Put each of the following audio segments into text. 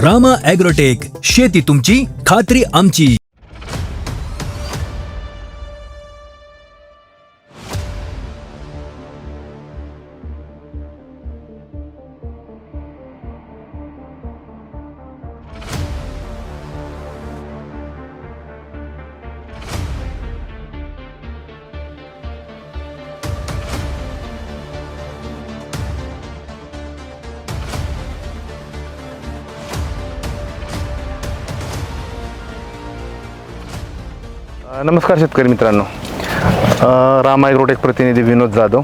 Rama agrotech, शेती तुमची, खात्री आमची. नमस्कार शेतकरी मित्रांनो, रामा ॲग्रोटेक प्रतिनिधी विनोद जाधव.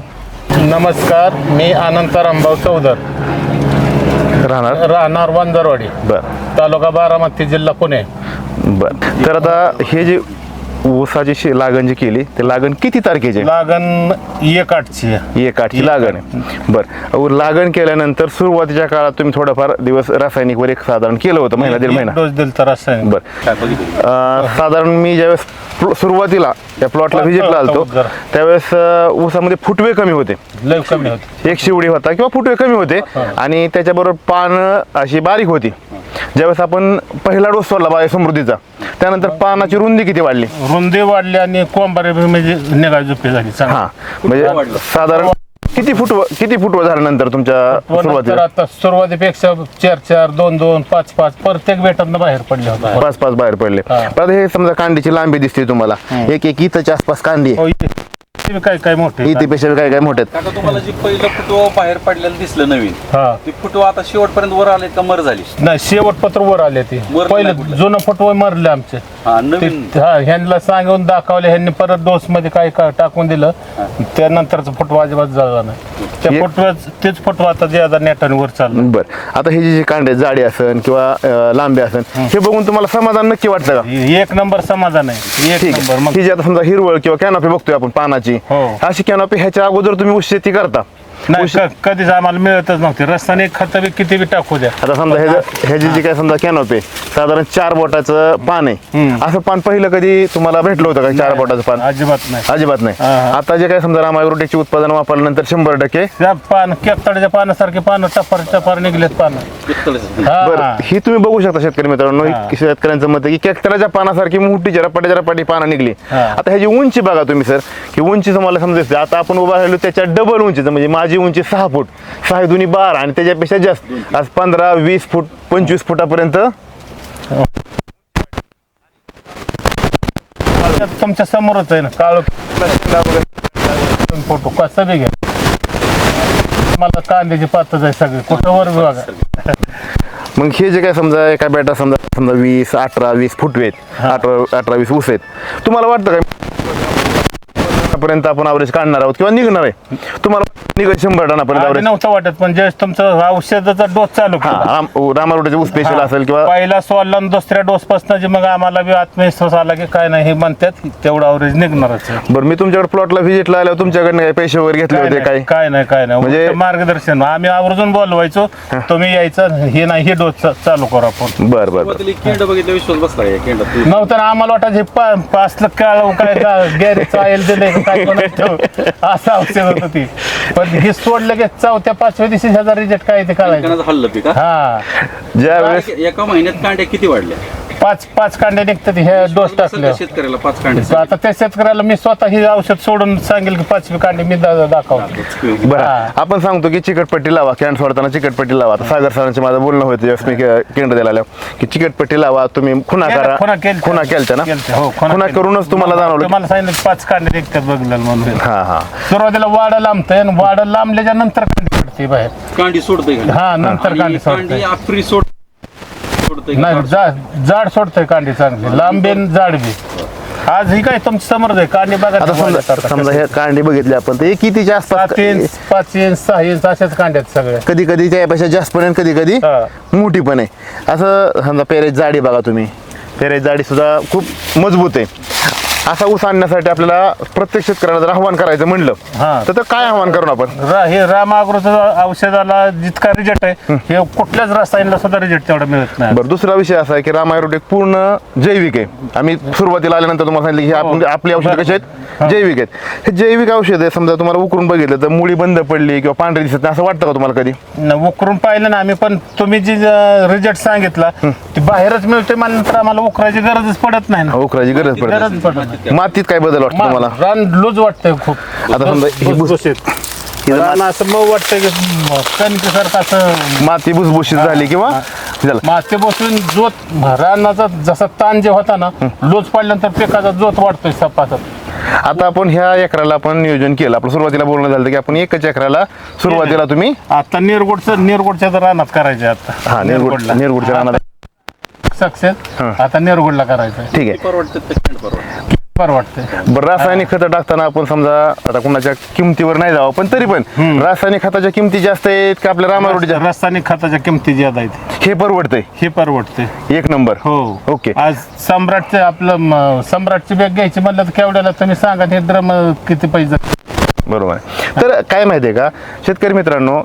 नमस्कार, मी अनंत रामभाऊ चौधर, राहणार वंजरवाडी, तालुका बारामती, जिल्हा पुणे. बर, तर आता हे जे ऊसाची लागण जी केली ते लागण किती तारखेची? लागण 1/8ची. 1/8ची लागण आहे. बरं, लागण केल्यानंतर सुरुवातीच्या काळात तुम्ही थोडंफार दिवस रासायनिक वर एक साधारण केलं होतं, महिना दीड महिना डोस दिल तर रासायनिक. बरं, साधारण मी ज्यावेळेस सुरुवातीला त्या प्लॉटला व्हिजिटला आलतो त्यावेळेस ऊसामध्ये फुटवे कमी होते, लय कमी होते, एक शिवडी होता किंवा फुटवे कमी होते आणि त्याच्याबरोबर पान अशी बारीक होती. ज्यावेळेस आपण पहिला डोस सोडला बाय समृद्धीचा, त्यानंतर पानाची रुंदी किती वाढली? रुंदी वाढली आणि कोंबारे म्हणजे निघाय झोपी झाली. हा, म्हणजे साधारण किती फुटवं झाल्यानंतर तुमच्या सुरुवातीला? आता सुरुवातीपेक्षा 4-4, 2-2, 5-5 प्रत्येक बेटातनं बाहेर पडले होते. 5-5 बाहेर पडले. आता हे समजा कांडीची लांबी दिसते तुम्हाला, एक इथच्या आसपास कांडी आहे, काय मोठे इथेपेक्षा काय मोठे आहेत. काका, तुम्हाला जी पहिलं फुटवा बाहेर पडलेलं दिसलं नवीन, ती फुटवा आता शेवटपर्यंत वर आले का मर झाली? नाही, शेवट पत्र वर आले. ते पहिलं जुनं फुटवं मरले आमचे. नवीन ह्यांना सांगून दाखवले, ह्यांनी परत डोस मध्ये काय टाकून दिलं, त्यानंतरचा फुटवा अजिबात झाला नाही. त्या फुटव्याच तेच फुटवा आता जे नेटाने वर चाललं. बरं, आता हे जे कांडे जाडी असेल किंवा लांबी असेल, हे बघून तुम्हाला समाधान नक्की वाटतं का? एक नंबर समाधान आहे, एक नंबर. मग ही जी आता समजा हिरवळ किंवा कॅनॉपी बघतोय आपण पानाची, अशी कॅनॉपी ह्याच्या अगोदर तुम्ही ऊस शेती करता? नाही, कधीच आम्हाला मिळतच नव्हते. रस्त्याने खत किती बी टाकू द्या. आता समजा ह्याची जी काय समजा कॅनॉपी साधारण 4 बोटाचं पान आहे, असं पान पहिलं कधी तुम्हाला भेटलं होतं का? 4 बोटाचं पान अजिबात नाही. आता जे काय समजा रामा ॲग्रोटेकची उत्पादन वापरल्यानंतर 100% पान केतड्याच्या पानासारखे पानं टपार निघलेत पानं. बरं, ही तुम्ही बघू शकता शेतकरी मित्रांनो, शेतकऱ्यांचं मत आहे की केतड्याच्या पानासारखी मोठी रपाटी पानं निघली. आता ह्याची उंची बघा तुम्ही सर, की उंची तुम्हाला समजायचं. आता आपण उभा राहिलो त्याच्या डबल उंचीचं, म्हणजे माझी उंची 6 फूट, 6 दुनी 12 आणि त्याच्यापेक्षा जास्त, आज 15, 20 फूट, 25 फुटापर्यंत तुमच्या समोरच आहे ना, काळ फोटो कसा बी घ्या. मला कांद्याची पातच आहे सगळे, कुठं वर बघा. मग हे जे काय समजा एका बेटा समजा 20, 18, 20 फुटवे आहेत, 18, 20 ऊस आहेत, तुम्हाला वाटतं का पर्यंत आपण ॲव्हरेज काढणार आहोत किंवा निघणार आहे? तुम्हाला निघत 100 टनापर्यंत ॲव्हरेज नव्हतं वाटत, पण ज्यावेळेस तुमचं औषधाचा डोस चालू रामा ॲग्रोटेकचे ऊस स्पेशल असेल किंवा पहिला सोडला आणि दुसऱ्या डोस पासून मग आम्हाला बी आत्मविश्वास आला की काय नाही, हे म्हणतात तेवढं ॲव्हरेज निघणारच. बरं, मी तुमच्याकडे प्लॉटला व्हिजिटला आल्यावर तुमच्याकडनं काही पैसे वगैरे घेतले होते? काय नाही म्हणजे मार्गदर्शन आम्ही आवर्जून बोलवायचो, तुम्ही यायचं, हे नाही हे डोस चालू करू आपण. बरं, केंड बघितलं विश्वास बसला का? केंड नव्हतं ना, आम्हाला वाटायचं हे 5 लाख काय गॅरेज आयल दिले काय असं औषध होतं ती. पण हे सोडलं की 4-5व्या दिवशी ह्याचा रिजेक्ट काय ते करायचं. हल्लं पीक. ज्यावेळेस एका महिन्यात कांड्या किती वाढल्या? 5 कांडे निघतात हे डोस टाकले. शेतकऱ्याला 5 कांडे. आता त्या शेतकऱ्याला मी स्वतः हे औषध सोडून सांगेल की 5वी कांडे मी दाखवतो. बरं, आपण सांगतो की चिकटपट्टी लावा, कॅन्ड सोडताना चिकटपट्टी लावा. आता सागर सरांचे माझं बोलणं होतं ज्यावेळेस मी केंद्र द्यायला आलो की चिकटपट्टी लावा, तुम्ही खुणा करा. खुणा केलत्या ना? खुणा करूनच तुम्हाला जाणवलं? मला सांगितलं 5 कांडे निघतात बघलं म्हणून. हा, सुरुवातीला वाडा लांबतंय आणि वाडा लांबल्याच्या नंतर कांडी पडते बाहेर. कांडी सोडतोय का? हा, नंतर कांडी सोडते. आफ्री सोडतोय नाही, जाड सोडतोय कांडी चांगली, लांबी जाड बी. आज ही काय तुमच्या समोर आहे कांडी बघा. आता समजा हे कांडी बघितली आपण, ते कितीच्या आसपास? 7 इंच, 5 इंच, 6 इंच अशाच कांड्यात सगळ्या. कधी त्यापेक्षा जास्त पण आहे, कधी मोठी पण आहे. असं समजा पेरेज जाडी बघा तुम्ही, पेरेज जाडी सुद्धा खूप मजबूत आहे. असा ऊस आणण्यासाठी आपल्याला प्रत्येक शेतकऱ्याला जर आव्हान करायचं म्हणलं हा. तर काय आव्हान करू आपण? हे राम अग्रोचं औषधाला जितका रिजेक्ट आहे हे कुठल्याच रसायनाला सुद्धा रिजेक्ट तेवढा मिळत नाही. बरं, दुसरा विषय असा आहे की राम ॲग्रोटेक पूर्ण जैविक आहे. आम्ही सुरुवातीला आल्यानंतर तुम्हाला सांगितलं की हे आपली औषधं कशी आहेत, जैविक आहेत. हे जैविक औषध आहे, समजा तुम्हाला उकरून बघितलं तर मुळी बंद पडली किंवा पांढरी दिसत नाही असं वाटतं का तुम्हाला कधी? उकरून पाहिलं ना आम्ही, पण तुम्ही जी रिजेक्ट सांगितला ती बाहेरच मिळते म्हणल्यानंतर आम्हाला उकरायची गरजच पडत नाही ना. उकरायची गरज पडत गरज पडत नाही. मातीत काय बदल वाटतो तुम्हाला? रान लूज वाटतंय खूप. आता समजा ही भुसभुशीत. रान असं मऊ वाटतंय की कणकेसारखं असं माती भुसभुशीत झाली किंवा झालं. माती बसून जोत रानाचा जसा ताण जे होता ना लोच पडल्यानंतर पिकाचा जोत वाढतोय सपासप. आता आपण ह्या एकराला आपण नियोजन केलं. आपलं सुरुवातीला बोलणं झालं की आपण एकच एकराला सुरुवातीला तुम्ही आता निरगुडच्या रानात करायचे आता. निरगुडच्या रानात सक्सेस आता निरगुडला करायचं. ठीक आहे. परवडतं ते परवडतं. परवडते. बरं, रासायनिक खतं टाकताना आपण समजा आता कुणाच्या किमतीवर नाही जावं पण तरी पण रासायनिक खताच्या किमती जास्त आहेत का आपल्या राम ॲग्रोटेकच्या? रासायनिक खताच्या किमती ज्यादा आहेत. हे परवडतंय हे परवडते. एक नंबर. हो. ओके. आज सम्राटचे आपलं सम्राटची बॅग घ्यायची म्हणलं तर केवढ्याला तुम्ही सांगा हे ड्रम किती पैसे जातात. बरोबर आहे. तर काय माहिती आहे का शेतकरी मित्रांनो,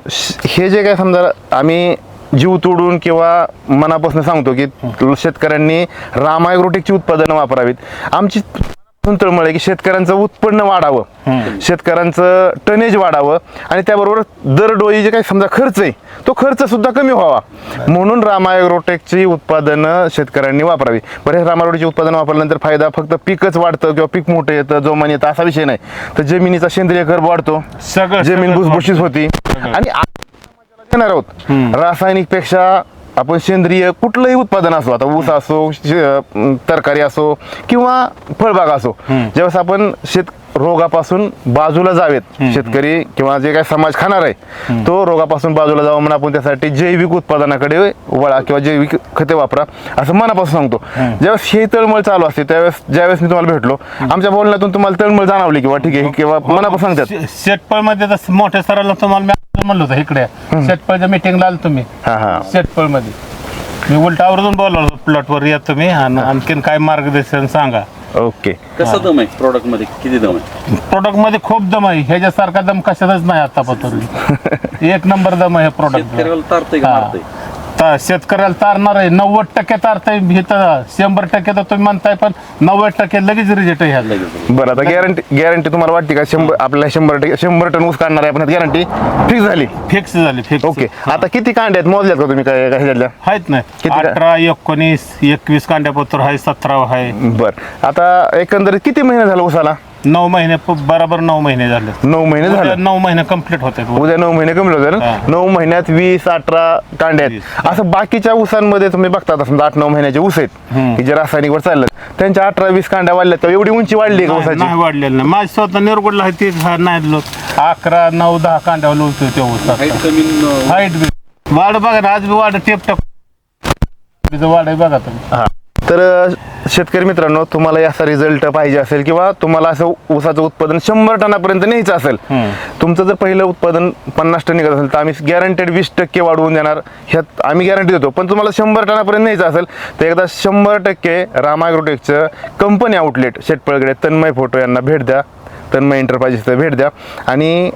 हे जे काय समजा आम्ही जीव तोडून किंवा मनापासून सांगतो की शेतकऱ्यांनी राम ॲग्रोटेकची उत्पादनं वापरावीत, आमची तळमळ आहे की शेतकऱ्यांचं उत्पन्न वाढावं, शेतकऱ्यांचं टनेज वाढावं आणि त्याबरोबर दरडोई जे काही समजा खर्च आहे तो खर्च सुद्धा कमी व्हावा म्हणून राम ॲग्रोटेकची उत्पादनं शेतकऱ्यांनी वापरावी. बरं, हे राम ॲग्रोटेकची उत्पादन वापरल्यानंतर फायदा फक्त पीकच वाढतं किंवा पीक मोठं येतं, जोमान येतं असा विषय नाही, तर जमिनीचा सेंद्रिय कर्ब वाढतो, सगळं जमीन भुसभुशीत होती आणि देणार आहोत. रासायनिक पेक्षा आपण सेंद्रिय कुठलंही उत्पादन असो, आता ऊस असो, तरकारी असो किंवा फळबाग असो, ज्यावेळेस आपण रोगापासून बाजूला जावेत शेतकरी किंवा जे काय समाज खाणार आहे तो रोगापासून बाजूला जावं म्हणून आपण त्यासाठी जैविक उत्पादनाकडे वळा किंवा जैविक खते वापरा असं मनापासून सांगतो. ज्यावेळेस ही तळमळ चालू असते त्यावेळेस ज्यावेळेस मी तुम्हाला भेटलो आमच्या बोलण्यातून तुम्हाला तळमळ जाणवली किंवा ठीक आहे किंवा मनापासून सांगतात. शेतपळमध्ये तर मोठ्या सराला तुम्हाला मी म्हणलो होतं इकडे शेतपळच्या मिटिंगला आलो तुम्ही. शेतपळमध्ये मी उलट आवर्जून बोलवलं प्लॉटवर या तुम्ही आणि आणखीन काय मार्गदर्शन सांगा. ओके. कसं दम आहे प्रोडक्ट मध्ये, किती दम आहे? प्रोडक्ट मध्ये खूप दम आहे, ह्याच्यासारखा दम कशातच नाही आतापर्यंत. एक नंबर दम आहे प्रोडक्ट. शेतकऱ्याला तारतंय का मारतंय? शेतकऱ्याला तारणार आहे, 90% तारतंय. हे तर 100% तर तुम्ही म्हणताय पण 90% लगेच रिजेक्ट आहे ह्याला. बरं, आता गॅरंटी तुम्हाला वाटते का? आपल्याला 100 टन ऊस काढणार आहे आपण, गॅरंटी फिक्स झाली? फिक्स झाली. फिक्स. ओके. आता किती कांड्या आहेत मोजल्यात का तुम्ही काय ह्याच्यातल्या? आहेत ना, किती? 18, 19, 21 कांड्यापत्र आहे, 17 आहे. बरं, आता एकंदरीत किती महिने झालं ऊसाला? 9 महिने बरोबर 9 महिने झाले. 9 महिने झाले. 9 महिने कंप्लीट होते. उद्या 9 महिने कमी होते ना. 9 महिन्यात 20, 18 कांड्या आहेत. असं बाकीच्या ऊसांमध्ये तुम्ही बघता समजा 8-9 महिन्याचे ऊस आहेत की जे रासायनिकवर चाललं त्यांच्या 18-20 कांड्या वाढल्यात का? एवढी उंची वाढली का ऊसाची? नाही वाढलेलं नाही. माझी स्वतः निरगुडला आहे ते नाही लोक 11, 9, 10 कांड्यावर लोकतो ते ऊस. हाईट कमी हाईट वाढ बघा ना, आज बी वाढ टेप वाढ आहे बघा तुम्ही. तर शेतकरी मित्रांनो, तुम्हाला याचा रिझल्ट पाहिजे असेल किंवा तुम्हाला असं ऊसाचं उत्पादन 100 टनापर्यंत न्यायचं असेल, तुमचं जर पहिलं उत्पादन 50 टन निघत असेल तर आम्ही गॅरंटेड 20% वाढवून देणार, ह्यात आम्ही गॅरंटी देतो. पण तुम्हाला 100 टनापर्यंत न्यायचं असेल तर एकदा 100% राम ॲग्रोटेकचं कंपनी आउटलेट शेटपळकडे तन्मय फोटो यांना भेट द्या, तन्मय एंटरप्राइजेसला भेट द्या आणि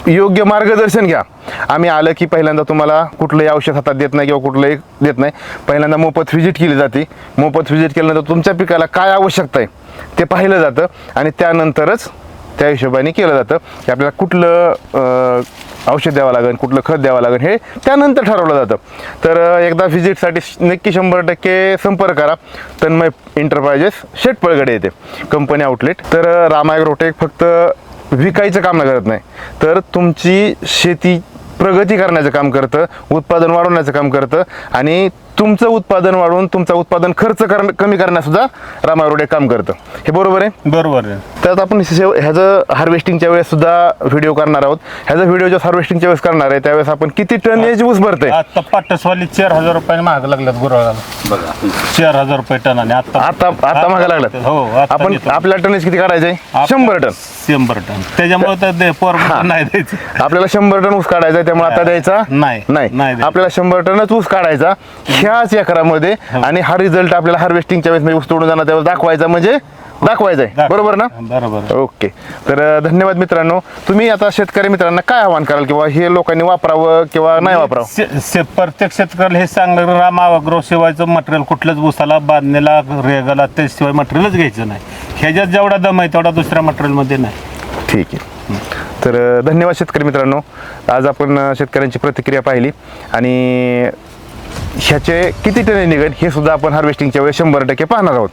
योग्य मार्गदर्शन घ्या. आम्ही आलं की पहिल्यांदा तुम्हाला कुठलंही औषध हातात देत नाही किंवा कुठलंही देत नाही. पहिल्यांदा मोफत व्हिजिट केली जाते. मोफत व्हिजिट केल्यानंतर तुमच्या पिकाला काय आवश्यकता आहे ते पाहिलं जातं आणि त्यानंतरच त्या हिशोबाने केलं जातं की आपल्याला कुठलं औषध द्यावं लागेल, कुठलं खत द्यावं लागेल हे त्यानंतर ठरवलं जातं. तर एकदा व्हिजिटसाठी नक्की 100% संपर्क करा. तन्मय एंटरप्राइजेस शेटपळकडे येते कंपनी आउटलेट. तर राम ॲग्रोटेक फक्त विकायचं काम करत नाही तर तुमची शेती प्रगती करण्याचं काम करतं, उत्पादन वाढवण्याचं काम करतं आणि तुमचं उत्पादन वाढवून तुमचा उत्पादन खर्च कमी करण्यासुद्धा राम ॲग्रोटेक काम करतं. हे बरोबर आहे? बरोबर आहे. त्यात आपण ह्याचं हार्वेस्टिंगच्या वेळेस सुद्धा व्हिडिओ करणार आहोत. ह्याचा व्हिडिओ जो हार्वेस्टिंगच्या वेळेस करणार आहे त्यावेळेस आपण किती टन याची ऊस भरतंय. आता पाटसवाली 4000 रुपये महाग लागल्यात गुराळाला. बघा 4000 रुपये टनाने आता महाग लागलात. हो. आपण आपल्या टनेज किती काढायचंय? 100 टन. 100 टन. त्याच्यामुळे तर पोरं नाही द्यायचं. आपल्याला 100 टन ऊस काढायचा आहे त्यामुळे आता द्यायचा नाही. आपल्याला 100 टनच ऊस काढायचा ह्याच एकरामध्ये आणि हा रिझल्ट आपल्याला हार्वेस्टिंगच्या वेळेस ऊस तोडून जाणार त्यावेळेस दाखवायचा म्हणजे दाखवायचं आहे, बरोबर ना? बरोबर. ओके. तर धन्यवाद मित्रांनो. तुम्ही आता शेतकरी मित्रांना काय आवाहन कराल किंवा हे लोकांनी वापरावं किंवा नाही वापरावं? प्रत्येक शेतकऱ्याला हे सांगणार, राम ॲग्रो शिवायचं मटेरियल कुठल्याच ऊसाला, बांधणीला, रेगाला त्याशिवाय मटेरियलच घ्यायचं नाही. ह्याच्यात जेवढा दम आहे तेवढा दुसऱ्या मटेरियलमध्ये नाही. ठीक आहे. तर धन्यवाद शेतकरी मित्रांनो. आज आपण शेतकऱ्यांची प्रतिक्रिया पाहिली आणि ह्याचे किती टन निघेल हे सुद्धा आपण हार्वेस्टिंगच्या वेळेस 100% पाहणार आहोत.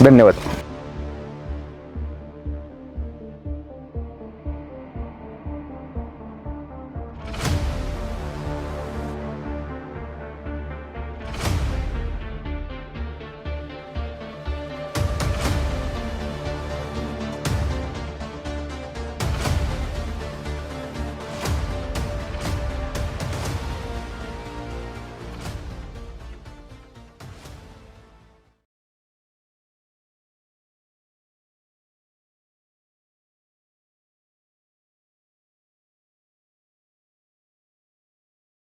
धन्यवाद.